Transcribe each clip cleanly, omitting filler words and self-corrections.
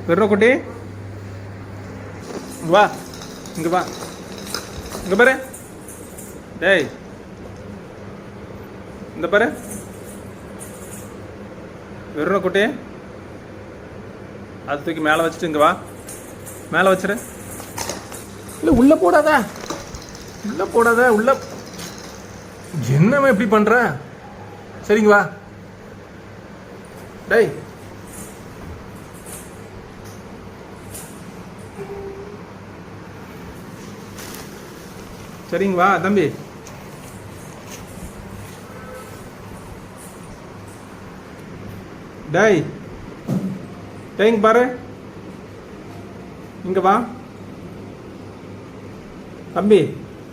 வெறும் குட்டி இங்க வா, இங்க வா, இங்க பாரு. டேய், இந்த பாரு. வெறும் குட்டி, அது தூக்கி மேலே வச்சுட்டு இங்க வா. மேலே வச்சிரு. இல்லை உள்ள போடாத, உள்ள போடாத. உள்ள என்னவன் எப்படி பண்ற? சரிங்க வா. டேய், சரிங்க வா தம்பி. டேய், டேங்க பாரு, இங்க வா தம்பி.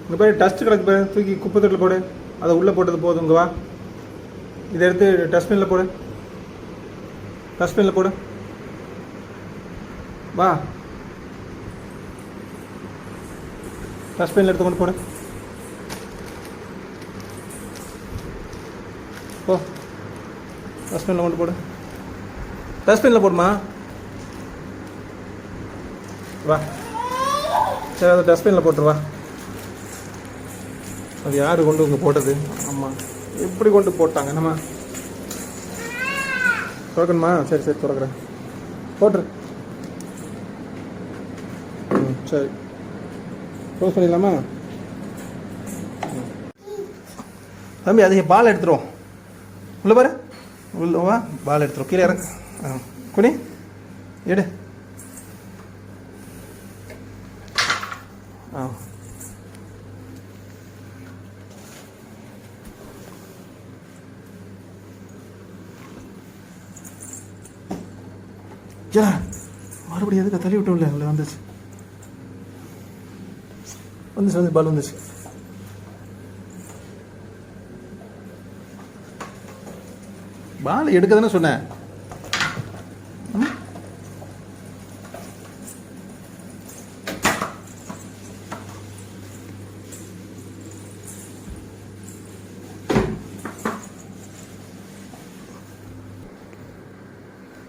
இங்க பாரு, டஸ்ட் கிடக்கு பாரு, தூக்கி குப்பை தொட்டில் போடு. அதை உள்ளே போட்டது போதும். இங்க வா, இதை எடுத்து டஸ்ட்பினில் போடு. டஸ்ட்பினில் போடு. வா, டஸ்ட்பினில் எடுத்து கொண்டு போடு. போ, டஸ்ட்பினில் கொண்டு போடு. டஸ்ட்பினில் போடுமா. வா, சரி, அதை டஸ்ட்பினில் போட்டுருவா. அது யார் கொண்டு இங்கே போட்டது? ஆமாம், எப்படி கொண்டு போட்டாங்க? நம்ம திறக்கணுமா? சரி சரி, திறக்கிறேன். போட்டுரு. சரி, க்ளோஸ் பண்ணிடலாமா? தம்பி, அது பால் எடுத்துருவோம். உள்ள பாரு, உள்ளவா பால் எடுத்துரும். கீழே இறங்க. குனி, எடு. ஆ, மறுபடியும் எதுக்கு தள்ளி விட்டோம்ல? உள்ள வந்துச்சு, வந்துச்சு, வந்து பால் வந்துச்சு. பால் எடுக்க தானே சொன்னேன்.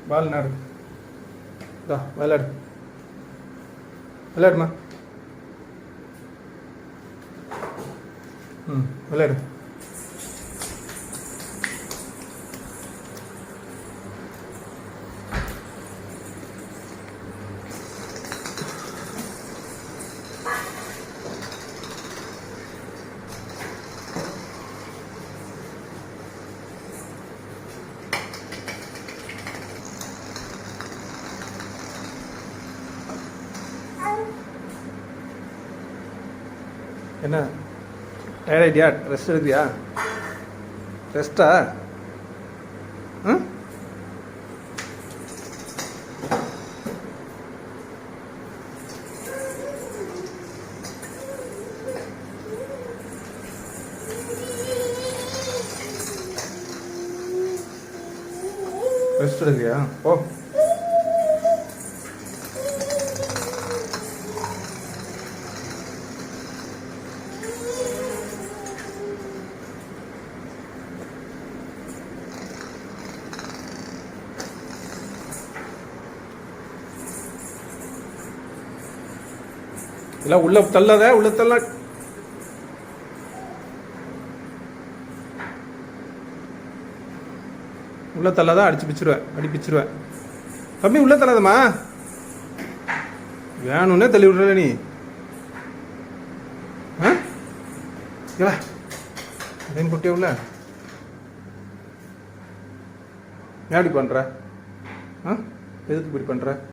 பால் நாடு, விளையாடு, விளையாடுமா. விளையாடு. என்ன டயர்ட் ஆகிட்டியா? ரெஸ்ட் எடுக்கிறியா? ரெஸ்ட்டா? ம், ரெஸ்ட் எடுக்கிறியா? ஓ, இல்லை உள்ள தள்ளாத, உள்ள தள்ள. உள்ள தள்ளாத, அடிச்சு பிச்சிருவேன், அடி பிச்சிருவேன். தம்பி, உள்ள தள்ளாதம்மா. வேணும்னே தள்ளி விடுற நீ. அதேன்னு குட்டியா உள்ள ஏன் இப்படி பண்ற? எதுக்கு இப்படி பண்ற?